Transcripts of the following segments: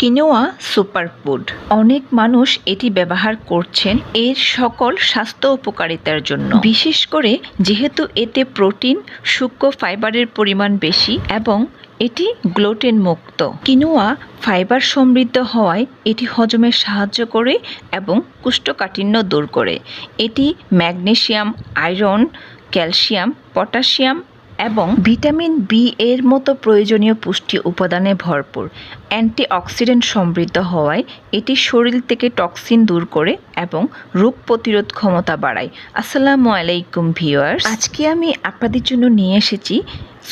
Quinoa superfood. অনেক মানুষ এটি ব্যবহার করছেন এর সকল স্বাস্থ্য উপকারিতার জন্য, বিশেষ করে যেহেতু এতে প্রোটিন, সূক্ষ্ম ফাইবারের পরিমাণ বেশি এবং এটি গ্লুটেন মুক্ত। কিনোয়া ফাইবার সমৃদ্ধ হওয়ায় এটি হজমে সাহায্য করে এবং কোষ্ঠকাঠিন্য দূর করে। এটি ম্যাগনেসিয়াম, আয়রন, ক্যালসিয়াম, পটাশিয়াম এবং ভিটামিন বি এর মতো প্রয়োজনীয় পুষ্টি উপাদানে ভরপুর। অ্যান্টিঅক্সিডেন্ট সমৃদ্ধ হওয়ায় এটি শরীর থেকে টক্সিন দূর করে এবং রোগ প্রতিরোধ ক্ষমতা বাড়ায়। আসসালামু আলাইকুম ভিউয়ার্স, আজকে আমি আপনাদের জন্য নিয়ে এসেছি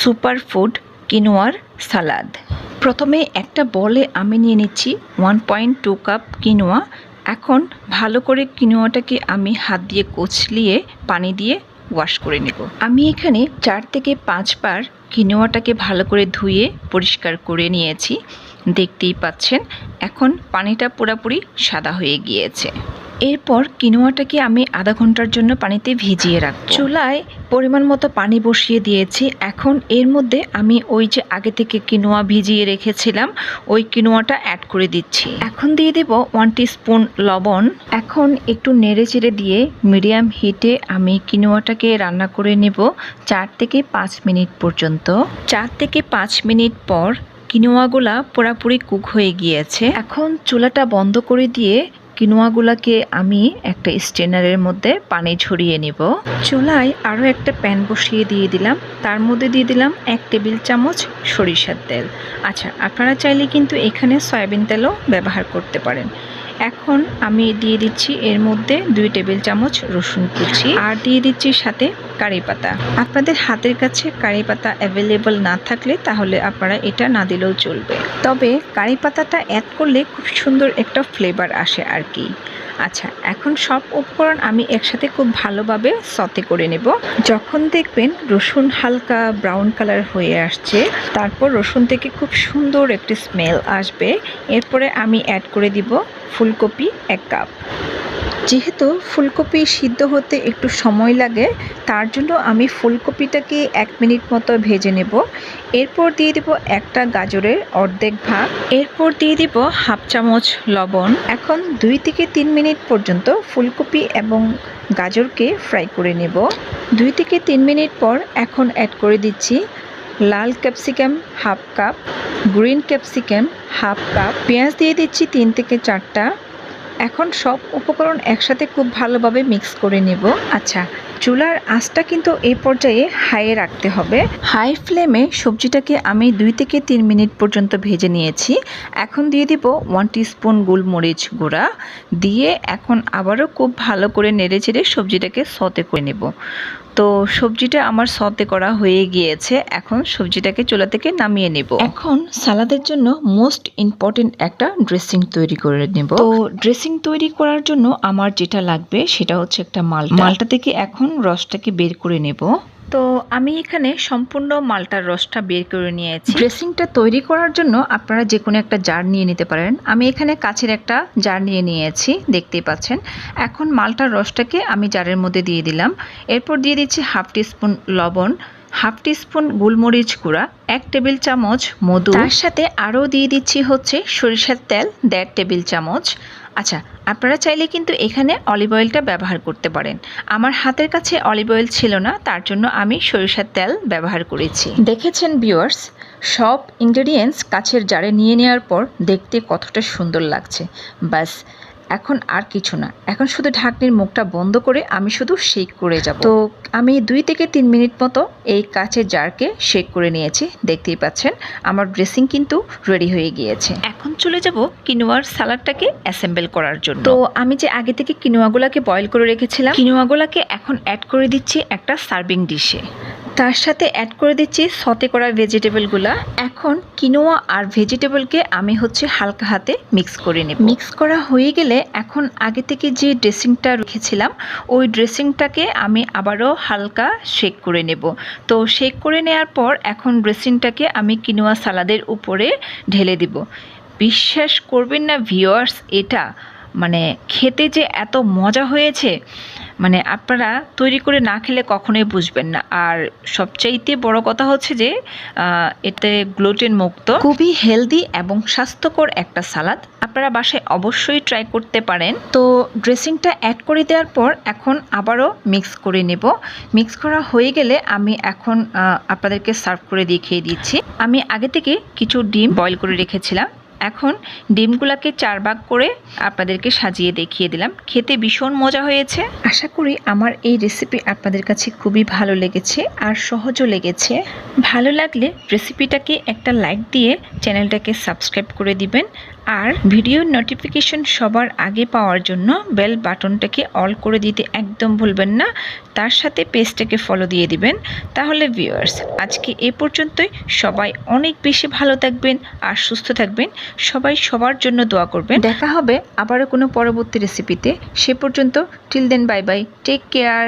সুপারফুড কিনোয়ার সালাদ। প্রথমে একটা বলে আমি নিয়ে নিচ্ছি 1.2 কাপ কিনোয়া। এখন ভালো করে কিনোয়াটাকে আমি হাত দিয়ে কচলিয়ে পানি দিয়ে ওয়াশ করে নেব। আমি এখানে 4 থেকে 5 বার কিনোয়াটাকে ভালো করে ধুয়ে পরিষ্কার করে নিয়েছি, দেখতেই পাচ্ছেন। এখন পানিটা পুরোপুরি সাদা হয়ে গিয়েছে। এরপর কিনোয়াটাকে আমি আধা ঘন্টার জন্য পানিতে ভিজিয়ে রাখব। চুলায় পরিমাণ মতো পানি বসিয়ে দিয়েছি। এখন এর মধ্যে আমি ওই যে আগে থেকে কিনোয়া ভিজিয়ে রেখেছিলাম ওই কিনোয়াটা অ্যাড করে দিচ্ছি। এখন দিয়ে দেব 1 টিস্পুন লবণ। এখন একটু নেড়ে চেড়ে দিয়ে মিডিয়াম হিটে আমি কিনোয়াটাকে রান্না করে নেব 4 থেকে 5 মিনিট পর্যন্ত। 4 থেকে 5 মিনিট পর কিনোয়াগুলা পুরোপুরি কুক হয়ে গিয়েছে। এখন চুলাটা বন্ধ করে দিয়ে কিনোয়াগুলাকে আমি একটা স্ট্রেনারের মধ্যে পানি ঝরিয়ে নেব। চুলায় আরও একটা প্যান বসিয়ে দিয়ে দিলাম, তার মধ্যে দিয়ে দিলাম 1 টেবিল চামচ সরিষার তেল। আচ্ছা, আপনারা চাইলে কিন্তু এখানে সয়াবিন তেলও ব্যবহার করতে পারেন। এখন আমি দিয়ে দিচ্ছি এর মধ্যে 2 টেবিল চামচ রসুন কুচি আর দিয়ে দিচ্ছি সাথে কারি পাতা। আপনাদের হাতের কাছে কারি পাতা অ্যাভেলেবল না থাকলে তাহলে আপনারা এটা না দিলেও চলবে, তবে কারি পাতাটা অ্যাড করলে খুব সুন্দর একটা ফ্লেভার আসে আর কি। আচ্ছা, এখন সব উপকরণ আমি একসাথে খুব ভালোভাবে সতে করে নেব। যখন দেখবেন রসুন হালকা ব্রাউন কালার হয়ে আসছে, তারপর রসুন থেকে খুব সুন্দর একটি স্মেল আসবে। এরপরে আমি অ্যাড করে দিব ফুলকপি 1 কাপ। যেহেতু ফুলকপি সিদ্ধ হতে একটু সময় লাগে, তার জন্য আমি ফুলকপিটাকে 1 মিনিট মতো ভেজে নেব। এরপর দিয়ে দেব একটা গাজরের অর্ধেক ভাগ। এরপর দিয়ে দিব হাফ চামচ লবণ। এখন 2 থেকে 3 মিনিট পর্যন্ত ফুলকপি এবং গাজরকে ফ্রাই করে নেব। 2 থেকে 3 মিনিট পর এখন অ্যাড করে দিচ্ছি লাল capsicum half cup, green capsicum half cup, পেঁয়াজ দিয়ে দিচ্ছি 3 থেকে 4টা। এখন সব উপকরণ একসাথে খুব ভালোভাবে মিক্স করে নেব। আচ্ছা, চুলার আঁচটা কিন্তু এই পর্যায়ে হাইয়ে রাখতে হবে। হাই ফ্লেমে সবজিটাকে আমি 2 থেকে 3 মিনিট পর্যন্ত ভেজে নিয়েছি। এখন দিয়ে দিব 1 টিস্পুন গোলমরিচ গুঁড়া দিয়ে এখন আবারও খুব ভালো করে নেড়ে চেড়ে সবজিটাকে সতে করে নেব। তো সবজিটা আমার সতে করা হয়ে গিয়েছে। এখন সবজিটাকে চুলা থেকে নামিয়ে নেব। এখন সালাদের জন্য মোস্ট ইম্পর্টেন্ট একটা ড্রেসিং তৈরি করে নেব। তো ড্রেসিং তৈরি করার জন্য আমার যেটা লাগবে সেটা হচ্ছে একটা মালটা থেকে এখন রসটাকে বের করে নেব। তো আমি এখানে সম্পূর্ণ মালটার রসটা বের করে নিয়েছি। ড্রেসিংটা তৈরি করার জন্য আপনারা যে কোনো একটা জার নিয়ে নিতে পারেন। আমি এখানে কাচের একটা জার নিয়ে নিয়েছি, দেখতেই পাচ্ছেন। এখন মালটার রসটাকে আমি জারের মধ্যে দিয়ে দিলাম। এরপর দিয়ে দিচ্ছি হাফ টিস্পুন লবণ, হাফ টিস্পুন গোলমরিচ গুঁড়া, 1 টেবিল চামচ মধু, তার সাথে আরও দিয়ে দিচ্ছি হচ্ছে সরিষার তেল 1.5 টেবিল চামচ। আচ্ছা, আপনারা চাইলে কিন্তু এখানে অলিভ অয়েলটা ব্যবহার করতে পারেন। আমার হাতের কাছে অলিভ অয়েল ছিল না, তার জন্য আমি সরিষার তেল ব্যবহার করেছি। দেখেছেন ভিউয়ার্স, সব ইনগ্রেডিয়েন্টস কাচের জারে নিয়ে নেওয়ার পর দেখতে কতটা সুন্দর লাগছে। বাস, এখন আর কিছু না, এখন শুধু ঢাকনির মুখটা বন্ধ করে আমি শুধু শেক করে যাব। তো আমি 2 থেকে 3 মিনিট মতো এই কাচের জারকে শেক করে নিয়েছি, দেখতেই পাচ্ছেন। আমার ড্রেসিং কিন্তু রেডি হয়ে গিয়েছে। এখন চলে যাব কিনোয়ার সালাডটাকে অ্যাসেম্বল করার জন্য। তো আমি যে আগে থেকে কিনোয়াগুলোকে বয়েল করে রেখেছিলাম, কিনোয়াগুলোকে এখন অ্যাড করে দিচ্ছি একটা সার্ভিং ডিশে। তার সাথে অ্যাড করে দিচ্ছি সতে করা ভেজিটেবলগুলো। এখন কিনোয়া আর ভেজিটেবলকে আমি হচ্ছে হালকা হাতে মিক্স করে নেব। মিক্স করা হয়ে গেলে এখন আগে থেকে যে ড্রেসিংটা রেখেছিলাম ওই ড্রেসিংটাকে আমি আবারও হালকা শেক করে নেব। তো শেক করে নেওয়ার পর এখন ড্রেসিংটাকে আমি কিনোয়া সালাদের উপরে ঢেলে দিব। বিশ্বাস করবেন না ভিউয়ার্স, এটা মানে খেতে যে এত মজা হয়েছে, মানে আপনারা তৈরি করে না খেলে কখনোই বুঝবেন না। আর সবচাইতে বড় কথা হচ্ছে যে এতে গ্লুটেন মুক্ত, খুবই হেলদি এবং স্বাস্থ্যকর একটা সালাদ। আপনারা বাসায় অবশ্যই ট্রাই করতে পারেন। তো ড্রেসিংটা অ্যাড করে দেওয়ার পর এখন আবারও মিক্স করে নেব। মিক্স করা হয়ে গেলে আমি এখন আপনাদেরকে সার্ভ করে দেখিয়ে দিচ্ছি। আমি আগে থেকে কিছু ডিম বয়েল করে রেখেছিলাম। এখন ডিমগুলোকে 4 ভাগ করে আপনাদেরকে সাজিয়ে দেখিয়ে দিলাম। খেতে ভীষণ মজা হয়েছে। আশা করি আমার এই রেসিপি আপনাদের কাছে খুবই ভালো লেগেছে আর সহজও লেগেছে। ভালো লাগলে রেসিপিটাকে একটা লাইক দিয়ে চ্যানেলটাকে সাবস্ক্রাইব করে দিবেন। আর ভিডিওর নোটিফিকেশন সবার আগে পাওয়ার জন্য বেল বাটনটাকে অল করে দিতে একদম ভুলবেন না। তার সাথে পেজটাকে ফলো দিয়ে দিবেন। তাহলে ভিউয়ার্স, আজকে এ পর্যন্তই। সবাই অনেক বেশি ভালো থাকবেন আর সুস্থ থাকবেন। সবাই সবার জন্য দোয়া করবেন। দেখা হবে আবারও কোনো পরবর্তী রেসিপিতে। সে পর্যন্ত till then bye bye, take care.